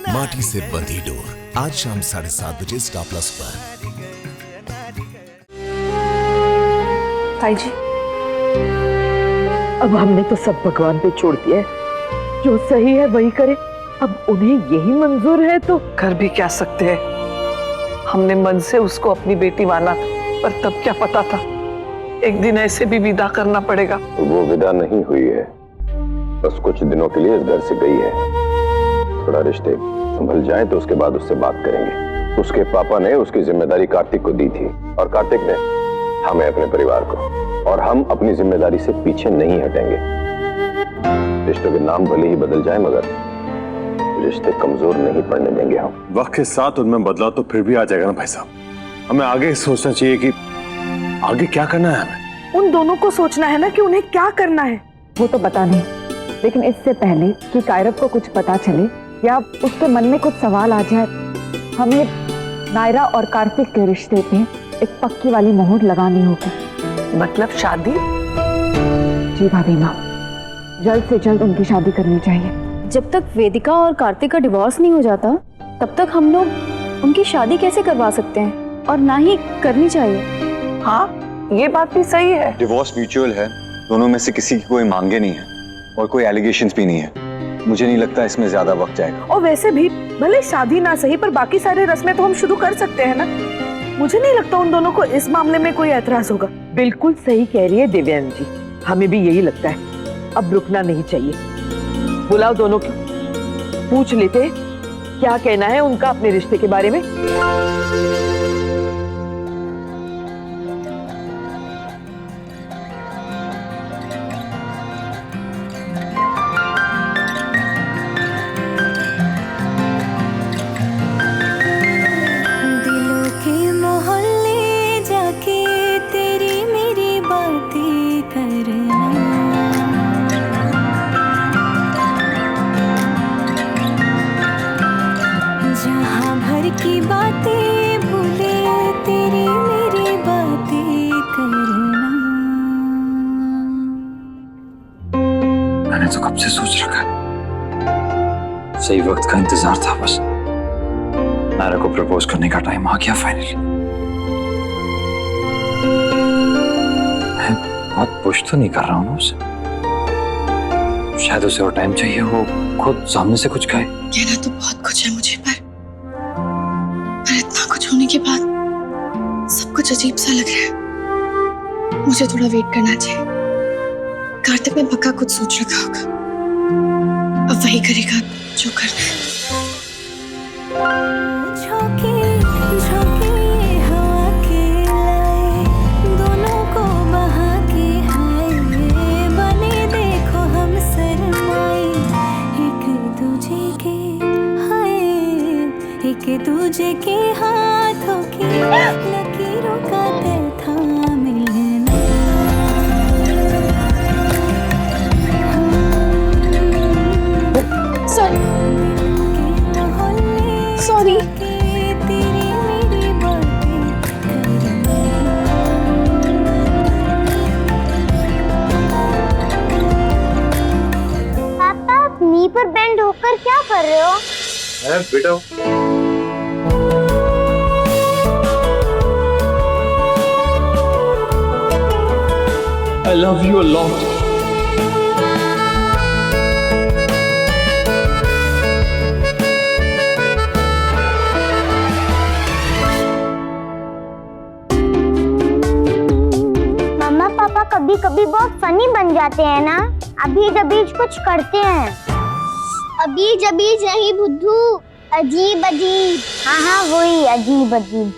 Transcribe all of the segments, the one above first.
माटी से बंधी डोर आज शाम 7:30 बजे स्टार प्लस पर। ताई जी, अब हमने तो सब भगवान पे छोड़ दिया है, जो सही है वही करे। अब उन्हें यही मंजूर है तो कर भी क्या सकते हैं। हमने मन से उसको अपनी बेटी माना था, पर तब क्या पता था एक दिन ऐसे भी विदा करना पड़ेगा। वो विदा नहीं हुई है, बस कुछ दिनों के लिए इस घर से गई है। थोड़ा रिश्ते संभल जाए तो उसके बाद उससे बात करेंगे। उसके पापा ने उसकी जिम्मेदारी कार्तिक को दी थी और कार्तिक ने हमें, अपने परिवार को, और हम अपनी जिम्मेदारी से पीछे नहीं हटेंगे। रिश्तों के नाम भले ही बदल जाए मगर रिश्ते कमजोर नहीं पड़ने देंगे हम। वक्त के साथ उनमें बदलाव तो फिर भी आ जाएगा ना भाई साहब। हमें आगे सोचना चाहिए कि आगे क्या करना है। हमें उन दोनों को सोचना है ना कि उन्हें क्या करना है। वो तो पता नहीं, लेकिन इससे पहले कि कायरव को कुछ पता चले या उसके मन में कुछ सवाल आ जाए, हमें नायरा और कार्तिक के रिश्ते पे एक पक्की वाली मोहर लगानी होगी। मतलब शादी? जी भाभी माँ, जल्द से जल्द उनकी शादी करनी चाहिए। जब तक वेदिका और कार्तिक का डिवोर्स नहीं हो जाता तब तक हम लोग उनकी शादी कैसे करवा सकते हैं, और ना ही करनी चाहिए। हाँ, ये बात भी सही है। डिवोर्स म्यूचुअल है, दोनों में से किसी की कोई मांगे नहीं है और कोई एलिगेशंस भी नहीं है। मुझे नहीं लगता इसमें ज्यादा वक्त जाएगा। और वैसे भी भले शादी ना सही, पर बाकी सारे रस्में तो हम शुरू कर सकते हैं ना। मुझे नहीं लगता उन दोनों को इस मामले में कोई ऐतराज होगा। बिल्कुल सही कह रही है देवयानी जी, हमें भी यही लगता है। अब रुकना नहीं चाहिए। बुलाओ दोनों को, पूछ लेते हैं क्या कहना है उनका अपने रिश्ते के बारे में। की बातें भूले तेरी मेरी बातें करना। मैंने तो कब से सोच रखा है, सही वक्त का इंतजार था बस। नायरा को प्रपोज करने का टाइम आ गया फाइनली। मैं बहुत पुश तो नहीं कर रहा हूँ ना उसे, शायद उसे और टाइम चाहिए, वो खुद सामने से कुछ कहे। कहना तो बहुत कुछ है मुझे, पर इतना कुछ होने के बाद सब कुछ अजीब सा लग रहा है। मुझे थोड़ा वेट करना चाहिए। कार्तिक ने पक्का कुछ सोच रखा होगा, अब वही करेगा जो करना है। हवा के लाए दोनों को बहा के हाय, बने देखो हम शर्माए एक दूजे के, हाय एक दूजे के हाथों की लकीरों का दिल था मिलना। सॉरी तेरी मेरी बातें करना। पापा, आप नी पर बेंड होकर क्या कर रहे हो? बेटा I love you a lot. मम्मा पापा कभी कभी बहुत फनी बन जाते हैं ना। अभी जबीज कुछ करते हैं। अभी जबीज नहीं बुद्धू, अजीब अजीब। हाँ हाँ वही अजीब अजीब।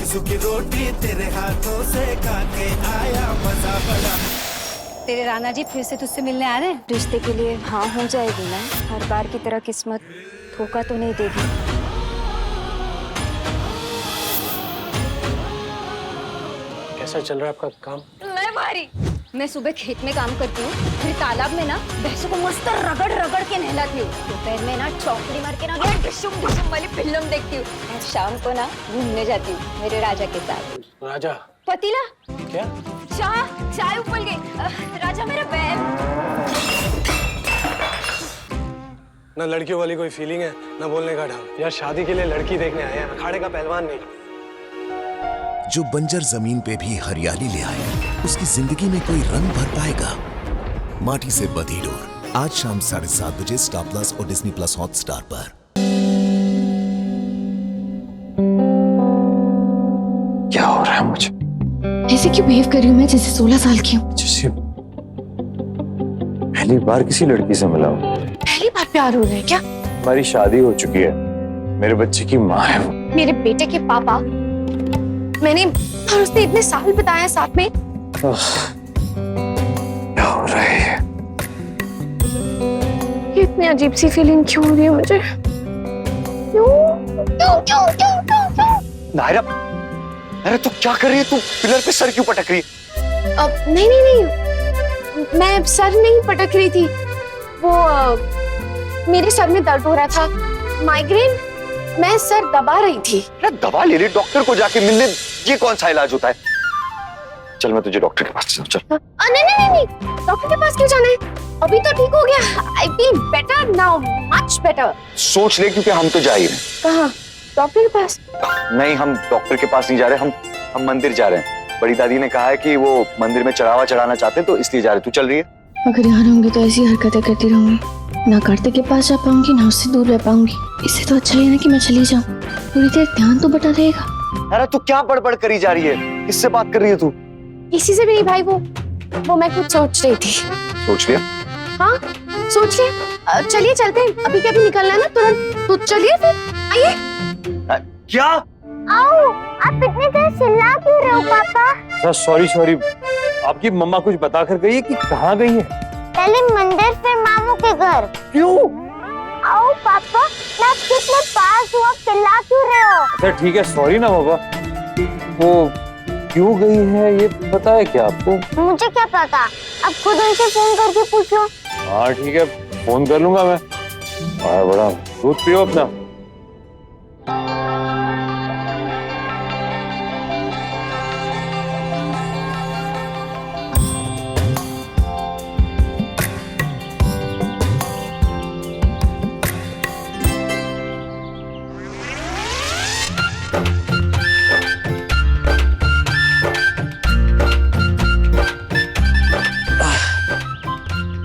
सूखी रोटी तेरे हाथों से खा के आया मजा बड़ा। तेरे राणा जी फिर से तुझसे मिलने आ रहे हैं? रिश्ते के लिए हाँ हो जाएगी ना, हर बार की तरह किस्मत धोखा तो नहीं देगी। कैसा चल रहा है आपका काम? मैं मारी मैं सुबह खेत में काम करती हूँ, फिर तालाब में ना भैंसों को मस्त रगड़ रगड़ के नहलाती हूँ। दोपहर में ना चौकड़ी मार के ना डिशुम डिशुम वाली फिल्म देखती हूँ। और शाम को ना घूमने जाती हूँ मेरे राजा के साथ। राजा? पतीला? क्या? चाय उबल गई। राजा मेरा बैल। ना लड़कियों वाली कोई फीलिंग है, ना बोलने का ढंग। यार शादी के लिए लड़की देखने आए हैं, अखाड़े का पहलवान नहीं। जो बंजर जमीन पे भी हरियाली ले आए, उसकी जिंदगी में कोई रंग भर पाएगा। माटी से बंधी डोर, आज शाम 7:30 बजे स्टार प्लस और डिज्नी प्लस हॉटस्टार पर। क्या हो रहा है मुझे? ऐसे क्यों बिहेव कर रही हूँ मैं जैसे 16 साल की हूँ? जैसे पहली बार किसी लड़की से मिला हूँ। पहली बार प्यार हो रहा है क्या? हमारी शादी हो चुकी है, मेरे बच्चे की माँ है वो। मेरे बेटे के पापा। मैंने और उसने इतने साल बिताए साथ में। क्या हो रहा है ये इतनी अजीब सी फीलिंग क्यों हो रही है मुझे? क्यों? नायरा, अरे तू क्या कर रही है? तू पिलर पे सर क्यों पटक रही है? अब नहीं, मैं सर नहीं पटक रही थी। वो मेरे सर में दर्द हो रहा था, माइग्रेन। मैं सर दबा रही थी। अरे दवा ले रही, डॉक्टर को जाके मिलने, ये कौन सा इलाज होता है? चल मैं तुझे डॉक्टर के पास चल। चल। नहीं, डॉक्टर के पास क्यों जाना है? अभी तो ठीक हो गया। I feel better now, much better. सोच ले, क्योंकि हम तो जा ही रहे हैं। कहाँ? डॉक्टर के पास? नहीं, हम डॉक्टर के पास नहीं जा रहे, हम मंदिर जा रहे हैं। बड़ी दादी ने कहा है कि वो मंदिर में चढ़ावा चढ़ाना चाहते हैं, तो इसलिए जा रहे। तू चल रही है? अगर यहाँ रहूंगी तो ऐसी हरकतें करती रहूंगी, ना कार्तिक के पास जा पाऊंगी ना उससे दूर रह पाऊंगी। इससे तो अच्छा है ना कि मैं चली जाऊं, थोड़ी देर ध्यान तो बटा रहेगा। अरे तू क्या बड़बड़ करी जा रही है? किससे बात कर रही है तू? किसी से भी नहीं भाई, वो मैं कुछ सोच रही थी। सोच लिया? हाँ सोच लिया। चलिए चलते हैं, अभी क्या भी निकलना है ना तुरंत। तो चलिए फिर, आइए। क्या? आओ, आप इतने देर चिल्ला क्यों रहे हो पापा? सॉरी, आपकी मम्मा कुछ बता कर गई है कि कहाँ गई है? पहले मंदिर फिर मामू के घर। क्यों? आओ पापा, मैं कितने पास हूँ, आप चिल्ला क्यों रहे हो? अच्छा ठीक है, सॉरी ना बाबा। वो क्यों गई है ये पता है क्या आपको? मुझे क्या पता, अब खुद उनसे फोन करके पूछो। हाँ ठीक है, फोन कर लूंगा मैं। बड़ा दूध पियो अपना।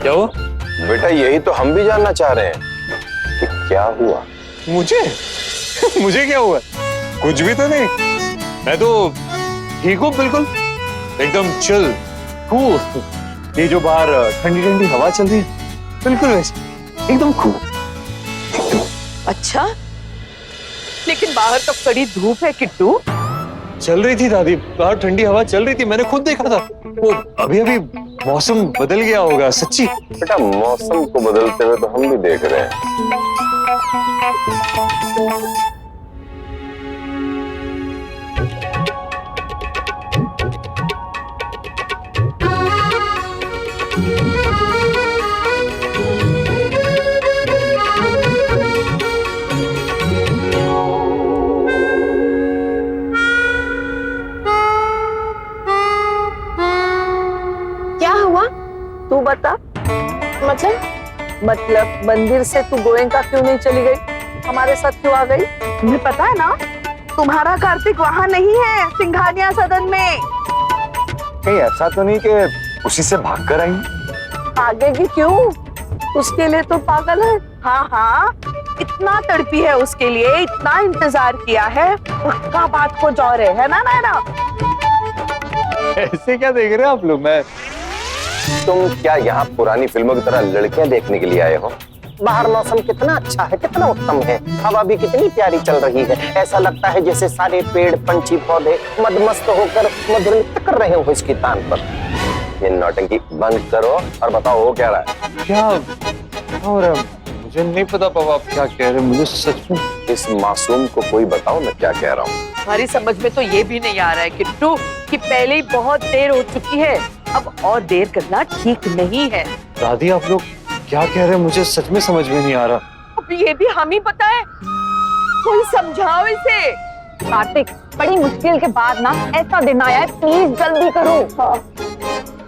क्या हुआ? बेटा यही तो हम भी जानना चाह रहे हैं कि क्या हुआ। मुझे क्या हुआ? कुछ भी तो नहीं, मैं तो ठीक हूँ बिल्कुल, एकदम चिल कूल। ये जो बाहर ठंडी ठंडी हवा चल रही है, बिल्कुल वैसे एकदम कूल। अच्छा, लेकिन बाहर तो कड़ी धूप है किट्टू। चल रही थी दादी, बाहर ठंडी हवा चल रही थी, मैंने खुद देखा था। वो अभी अभी मौसम बदल गया होगा सच्ची। बेटा मौसम को बदलते हुए तो हम भी देख रहे हैं। क्या हुआ? तू बता। मतलब मंदिर से तू गोयंका क्यों नहीं चली गई? हमारे साथ क्यों आ गई? तुम्हें पता है ना, तुम्हारा कार्तिक वहाँ नहीं है, सिंघानिया सदन में। कहीं ऐसा तो नहीं कि उसी से भाग कर आई? भागेगी क्यों? उसके लिए तो पागल है। हाँ, इतना तड़पी है उसके लिए, इतना इंतजार किया है, पक्का बात को जौरे है ना नायरा? ऐसे क्या देख रहे हैं आप लोग? मैं तुम क्या यहाँ पुरानी फिल्मों की तरह लड़कियां देखने के लिए आए हो? बाहर मौसम कितना अच्छा है, कितना उत्तम है, हवा भी कितनी प्यारी चल रही है। ऐसा लगता है जैसे सारे पेड़ पंछी पौधे मदमस्त होकर मधुर नृत्य कर रहे हो इसकी तान पर। ये नौटंकी बंद करो और बताओ वो क्या रहा है? क्या हो रहा है? मुझे नहीं पता पापा आप क्या कह रहे हैं, मुझे सच में। इस मासूम को कोई बताओ मैं क्या कह रहा हूँ। हमारी समझ में तो ये भी नहीं आ रहा है किट्टू कि पहले ही बहुत देर हो चुकी है, अब और देर करना ठीक नहीं है। दादी आप लोग क्या कह रहे हैं, मुझे सच में समझ में नहीं आ रहा। अब ये भी हम ही पता है, कोई समझाओ इसे। कार्तिक, बड़ी मुश्किल के बाद ना ऐसा दिन आया है, प्लीज जल्दी करो।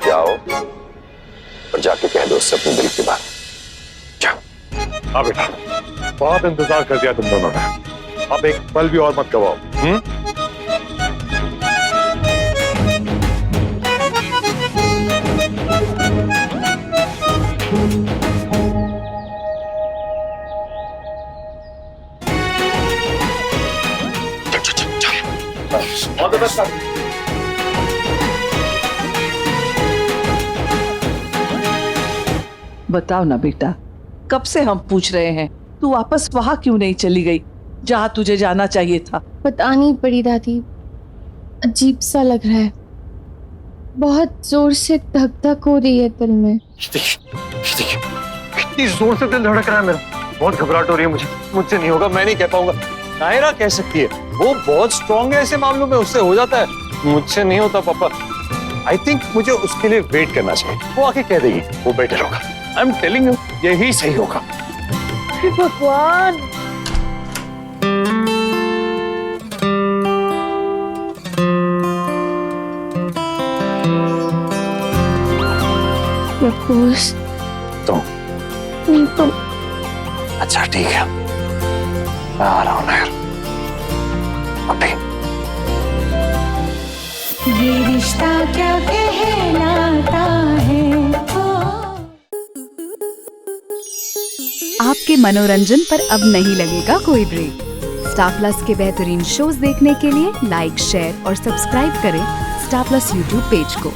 जाओ और जाके कह दो उससे अपने दिल की बात। जाओ। हाँ बेटा, बहुत इंतजार कर दिया तुम दोनों ने, अब एक पल भी और मत गवाओ। बताओ ना बेटा, कब से हम पूछ रहे हैं, तू वापस वहां क्यों नहीं चली गई जहां तुझे जाना चाहिए था? पता नहीं बड़ी दादी, अजीब सा लग रहा है, बहुत जोर से धक धक हो रही है दिल में। कितनी जोर से दिल धड़क रहा है मेरा, बहुत घबराहट हो रही है मुझे। मुझसे नहीं होगा, मैं नहीं कह पाऊंगा। नायरा कह सकती है, वो बहुत स्ट्रांग है ऐसे मामलों में, उससे हो जाता है। मुझसे नहीं होता पापा। आई थिंक मुझे उसके लिए वेट करना चाहिए, वो आके कह देगी, वो बेटर होगा। आई एम टेलिंग यू, यही सही होगा। भगवान, तो नहीं तो अच्छा ठीक है, मैं आ रहा हूँ नायर। अभी ये रिश्ता क्या कहलाता है। आपके मनोरंजन पर अब नहीं लगेगा कोई ब्रेक। स्टार प्लस के बेहतरीन शोज देखने के लिए लाइक, शेयर और सब्सक्राइब करें स्टार प्लस यूट्यूब पेज को।